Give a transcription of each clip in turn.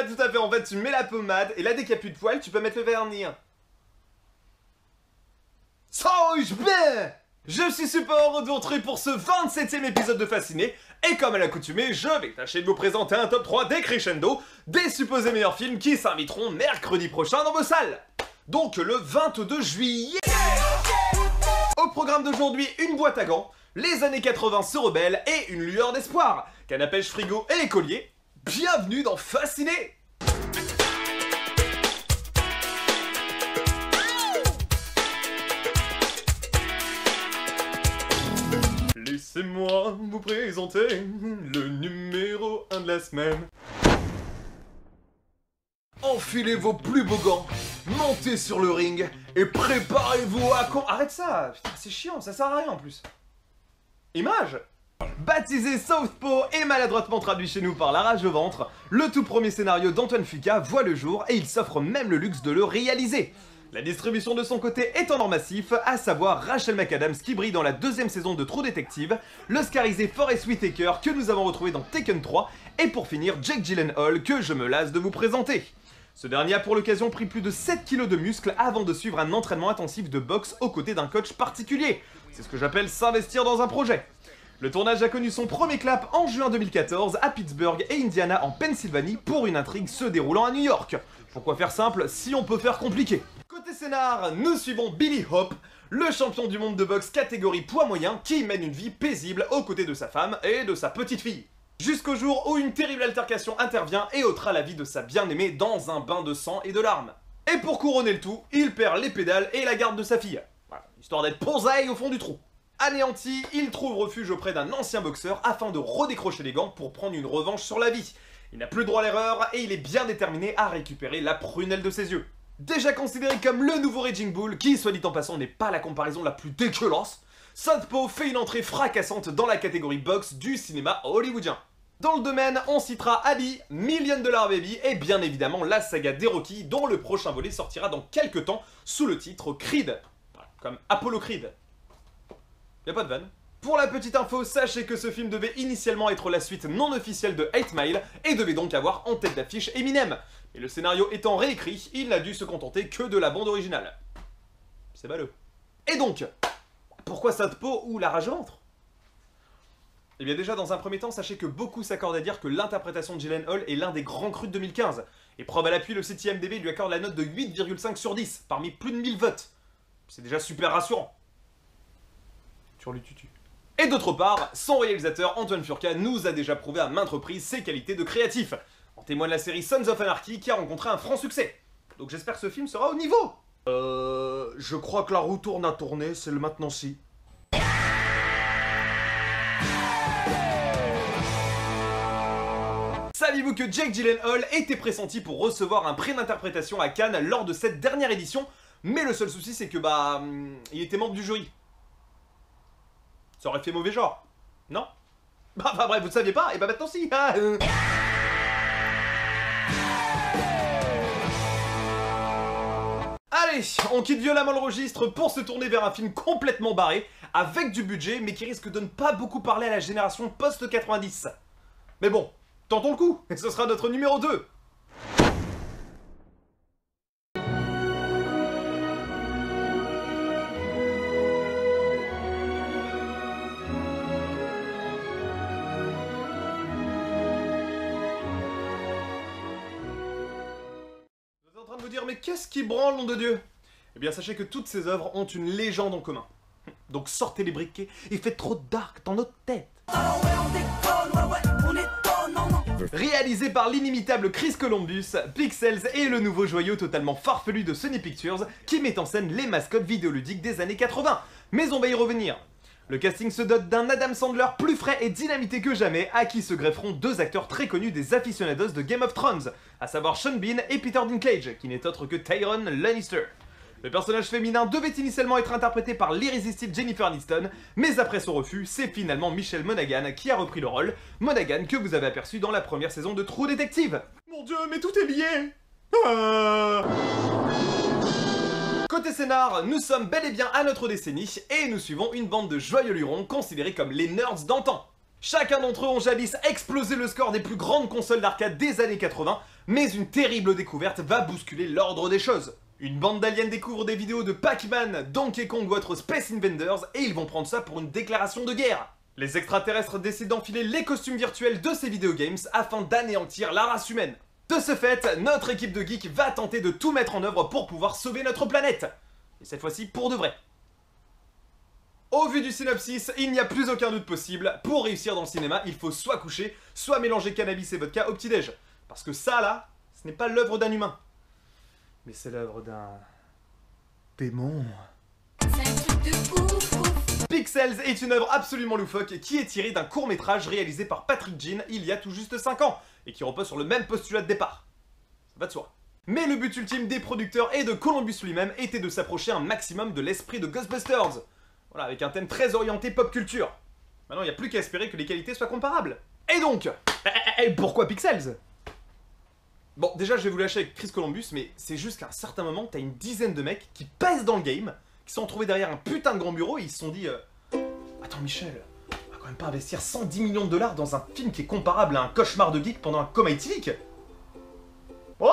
Pas tout à fait, en fait tu mets la pommade et là dès qu'il n'y a plus de poils tu peux mettre le vernis. Sauge bien. Je suis super heureux de vous retrouver pour ce 27e épisode de Fasciné, et comme à l'accoutumée, je vais tâcher de vous présenter un top 3 des crescendo, des supposés meilleurs films qui s'inviteront mercredi prochain dans vos salles. Donc le 22 juillet. Au programme d'aujourd'hui, une boîte à gants, les années 80 se rebellent et une lueur d'espoir. Canne à pêche, frigo et écolier. Bienvenue dans Fasciné. Laissez-moi vous présenter le numéro 1 de la semaine. Enfilez vos plus beaux gants, montez sur le ring et préparez-vous à Arrête ça, putain c'est chiant, ça sert à rien en plus. Image. Baptisé Southpaw et maladroitement traduit chez nous par La Rage au ventre, le tout premier scénario d'Antoine Fuqua voit le jour et il s'offre même le luxe de le réaliser. La distribution de son côté est en or massif, à savoir Rachel McAdams qui brille dans la deuxième saison de True Detective, l'oscarisé Forest Whitaker que nous avons retrouvé dans Taken 3, et pour finir Jake Gyllenhaal que je me lasse de vous présenter. Ce dernier a pour l'occasion pris plus de 7 kg de muscles avant de suivre un entraînement intensif de boxe aux côtés d'un coach particulier. C'est ce que j'appelle s'investir dans un projet. Le tournage a connu son premier clap en juin 2014 à Pittsburgh et Indiana en Pennsylvanie pour une intrigue se déroulant à New York. Pourquoi faire simple si on peut faire compliqué? Côté scénar, nous suivons Billy Hope, le champion du monde de boxe catégorie poids moyen qui mène une vie paisible aux côtés de sa femme et de sa petite fille. Jusqu'au jour où une terrible altercation intervient et ôtera la vie de sa bien-aimée dans un bain de sang et de larmes. Et pour couronner le tout, il perd les pédales et la garde de sa fille. Voilà, histoire d'être ponzaille au fond du trou. Anéanti, il trouve refuge auprès d'un ancien boxeur afin de redécrocher les gants pour prendre une revanche sur la vie. Il n'a plus droit à l'erreur et il est bien déterminé à récupérer la prunelle de ses yeux. Déjà considéré comme le nouveau Raging Bull, qui soit dit en passant n'est pas la comparaison la plus dégueulasse, Southpaw fait une entrée fracassante dans la catégorie boxe du cinéma hollywoodien. Dans le domaine, on citera Ali, $1 Million Baby et bien évidemment la saga des Rocky dont le prochain volet sortira dans quelques temps sous le titre Creed. Voilà, comme Apollo Creed. Y'a pas de vanne. Pour la petite info, sachez que ce film devait initialement être la suite non officielle de 8 Mile et devait donc avoir en tête d'affiche Eminem. Mais le scénario étant réécrit, il n'a dû se contenter que de la bande originale. C'est ballot. Et donc, pourquoi Southpaw ou La Rage au ventre? Eh bien déjà, dans un premier temps, sachez que beaucoup s'accordent à dire que l'interprétation de Gyllenhaal est l'un des grands crus de 2015. Et preuve à l'appui, le site IMDb lui accorde la note de 8,5 sur 10, parmi plus de 1000 votes. C'est déjà super rassurant. Turlututu. Et d'autre part, son réalisateur Antoine Fuqua nous a déjà prouvé à maintes reprises ses qualités de créatif. En témoigne la série Sons of Anarchy qui a rencontré un franc succès. Donc j'espère que ce film sera au niveau. Je crois que la roue tourne à tourner, c'est le maintenant-ci. Saviez-vous que Jake Gyllenhaal était pressenti pour recevoir un prix d'interprétation à Cannes lors de cette dernière édition, mais le seul souci c'est que il était membre du jury. Ça aurait fait mauvais genre, non? Bah bref, vous ne saviez pas? Et bah maintenant si. Allez, on quitte violemment le registre pour se tourner vers un film complètement barré, avec du budget, mais qui risque de ne pas beaucoup parler à la génération post-90. Mais bon, tentons le coup, et ce sera notre numéro 2. Mais qu'est-ce qui branle, nom de Dieu? Eh bien, sachez que toutes ces œuvres ont une légende en commun. Donc sortez les briquets, il fait trop dark dans notre tête. Réalisé par l'inimitable Chris Columbus, Pixels est le nouveau joyau totalement farfelu de Sony Pictures qui met en scène les mascottes vidéoludiques des années 80. Mais on va y revenir. Le casting se dote d'un Adam Sandler plus frais et dynamité que jamais, à qui se grefferont deux acteurs très connus des aficionados de Game of Thrones, à savoir Sean Bean et Peter Dinklage, qui n'est autre que Tyrion Lannister. Le personnage féminin devait initialement être interprété par l'irrésistible Jennifer Aniston, mais après son refus, c'est finalement Michelle Monaghan qui a repris le rôle, Monaghan que vous avez aperçu dans la première saison de True Detective. Mon Dieu, mais tout est lié. Côté scénar, nous sommes bel et bien à notre décennie et nous suivons une bande de joyeux lurons considérés comme les nerds d'antan. Chacun d'entre eux ont jadis explosé le score des plus grandes consoles d'arcade des années 80, Mais une terrible découverte va bousculer l'ordre des choses. Une bande d'aliens découvre des vidéos de Pac-Man, Donkey Kong ou autres Space Invaders et ils vont prendre ça pour une déclaration de guerre. Les extraterrestres décident d'enfiler les costumes virtuels de ces videogames afin d'anéantir la race humaine. De ce fait, notre équipe de geeks va tenter de tout mettre en œuvre pour pouvoir sauver notre planète. Et cette fois-ci pour de vrai. Au vu du synopsis, il n'y a plus aucun doute possible. Pour réussir dans le cinéma, il faut soit coucher, soit mélanger cannabis et vodka au petit-déj. Parce que ça là, ce n'est pas l'œuvre d'un humain. Mais c'est l'œuvre d'un... démon. Pixels est une œuvre absolument loufoque qui est tirée d'un court-métrage réalisé par Patrick Jean il y a tout juste 5 ans et qui repose sur le même postulat de départ. Ça va de soi. Mais le but ultime des producteurs et de Columbus lui-même était de s'approcher un maximum de l'esprit de Ghostbusters. Voilà, avec un thème très orienté pop culture. Maintenant, il n'y a plus qu'à espérer que les qualités soient comparables. Et donc, pourquoi Pixels? Bon, déjà, je vais vous lâcher avec Chris Columbus, mais c'est juste qu'à un certain moment, t'as une dizaine de mecs qui pèsent dans le game, qui se sont retrouvés derrière un putain de grand bureau et ils se sont dit attends Michel, on va quand même pas investir 110 millions de dollars dans un film qui est comparable à un cauchemar de geek pendant un coma éthylique? Oh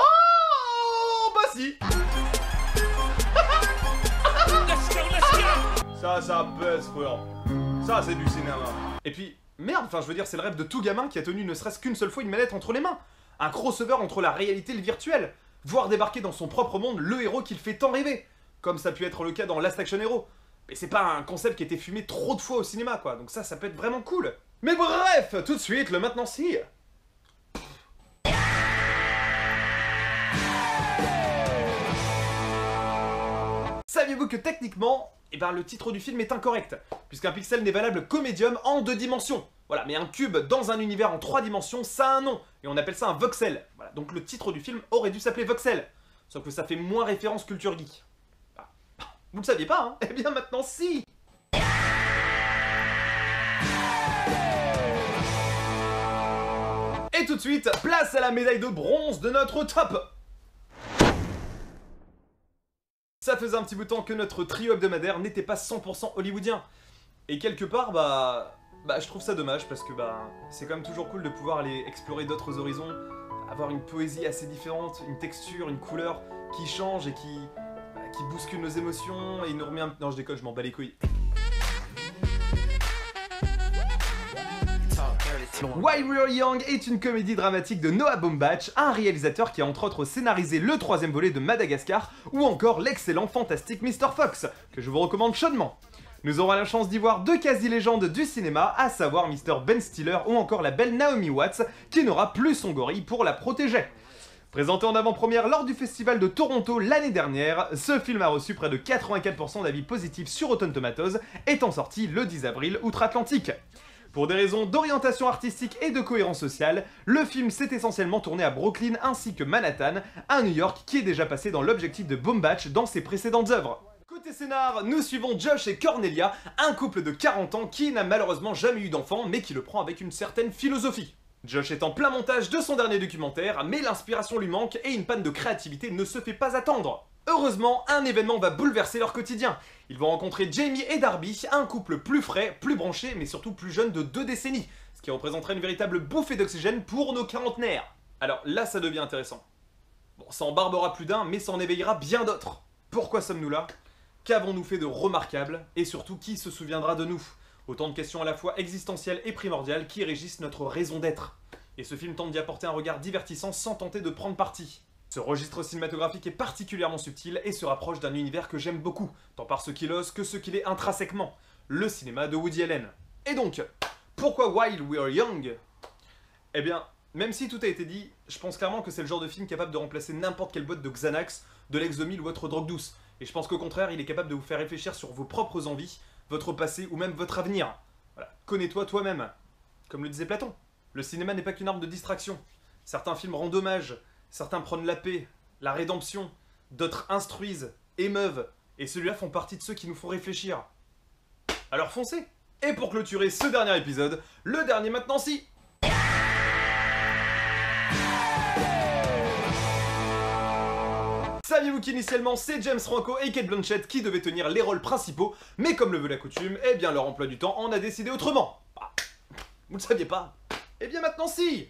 bah si. Ça pèse, frère. Ça, c'est du cinéma. Et puis, merde, enfin, je veux dire, c'est le rêve de tout gamin qui a tenu ne serait-ce qu'une seule fois une manette entre les mains. Un crossover entre la réalité et le virtuel. Voir débarquer dans son propre monde le héros qu'il fait tant rêver. Comme ça a pu être le cas dans Last Action Hero. Mais c'est pas un concept qui a été fumé trop de fois au cinéma, quoi. Donc ça peut être vraiment cool. Mais bref, tout de suite, le maintenant si. Saviez-vous que techniquement, le titre du film est incorrect, puisqu'un pixel n'est valable qu'au médium en 2 dimensions. Voilà, mais un cube dans un univers en 3 dimensions, ça a un nom, et on appelle ça un voxel. Voilà, donc le titre du film aurait dû s'appeler Voxel, sauf que ça fait moins référence culture geek. Vous le saviez pas, hein? Eh bien maintenant si. Et tout de suite, place à la médaille de bronze de notre top. Ça faisait un petit bout de temps que notre trio hebdomadaire n'était pas 100% hollywoodien. Et quelque part, je trouve ça dommage parce que c'est quand même toujours cool de pouvoir aller explorer d'autres horizons, avoir une poésie assez différente, une texture, une couleur qui change et qui bouscule nos émotions et nous remet un... Non, je déconne, je m'en bats les couilles. While We're Young est une comédie dramatique de Noah Baumbach, un réalisateur qui a entre autres scénarisé le 3e volet de Madagascar ou encore l'excellent fantastique Mr. Fox, que je vous recommande chaudement. Nous aurons la chance d'y voir 2 quasi-légendes du cinéma, à savoir Mr. Ben Stiller ou encore la belle Naomi Watts, qui n'aura plus son gorille pour la protéger. Présenté en avant-première lors du festival de Toronto l'année dernière, ce film a reçu près de 84% d'avis positifs sur Rotten Tomatoes, étant sorti le 10 avril outre-Atlantique. Pour des raisons d'orientation artistique et de cohérence sociale, le film s'est essentiellement tourné à Brooklyn ainsi que Manhattan, un New York qui est déjà passé dans l'objectif de Baumbach dans ses précédentes œuvres. Côté scénar, nous suivons Josh et Cornelia, un couple de 40 ans qui n'a malheureusement jamais eu d'enfant mais qui le prend avec une certaine philosophie. Josh est en plein montage de son dernier documentaire, mais l'inspiration lui manque et une panne de créativité ne se fait pas attendre. Heureusement, un événement va bouleverser leur quotidien. Ils vont rencontrer Jamie et Darby, un couple plus frais, plus branché, mais surtout plus jeune de 2 décennies, ce qui représenterait une véritable bouffée d'oxygène pour nos quarantenaires. Alors là, ça devient intéressant. Bon, ça en barbera plus d'un, mais ça en éveillera bien d'autres. Pourquoi sommes-nous là? Qu'avons-nous fait de remarquable? Et surtout, qui se souviendra de nous? Autant de questions à la fois existentielles et primordiales qui régissent notre raison d'être. Et ce film tente d'y apporter un regard divertissant sans tenter de prendre parti. Ce registre cinématographique est particulièrement subtil et se rapproche d'un univers que j'aime beaucoup, tant par ce qu'il ose que ce qu'il est intrinsèquement, le cinéma de Woody Allen. Et donc, pourquoi While We're Young? Eh bien, même si tout a été dit, je pense clairement que c'est le genre de film capable de remplacer n'importe quelle boîte de Xanax, de Lexomil ou autre drogue douce. Et je pense qu'au contraire, il est capable de vous faire réfléchir sur vos propres envies, votre passé ou même votre avenir. Voilà, connais-toi toi-même. Comme le disait Platon, le cinéma n'est pas qu'une arme de distraction. Certains films rendent hommage, certains prônent la paix, la rédemption, d'autres instruisent, émeuvent, et ceux-là font partie de ceux qui nous font réfléchir. Alors foncez! Et pour clôturer ce dernier épisode, le dernier maintenant si! Saviez-vous qu'initialement c'est James Franco et Cate Blanchett qui devaient tenir les rôles principaux, mais comme le veut la coutume, eh bien leur emploi du temps en a décidé autrement. Vous le saviez pas? Eh bien maintenant si!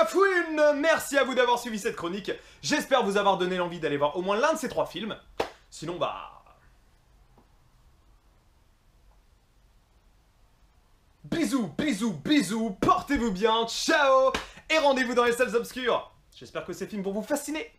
Queen. Merci à vous d'avoir suivi cette chronique. J'espère vous avoir donné l'envie d'aller voir au moins l'un de ces 3 films. Sinon, bah... bisous, bisous, bisous, portez-vous bien, ciao. Et rendez-vous dans les salles obscures. J'espère que ces films vont vous fasciner.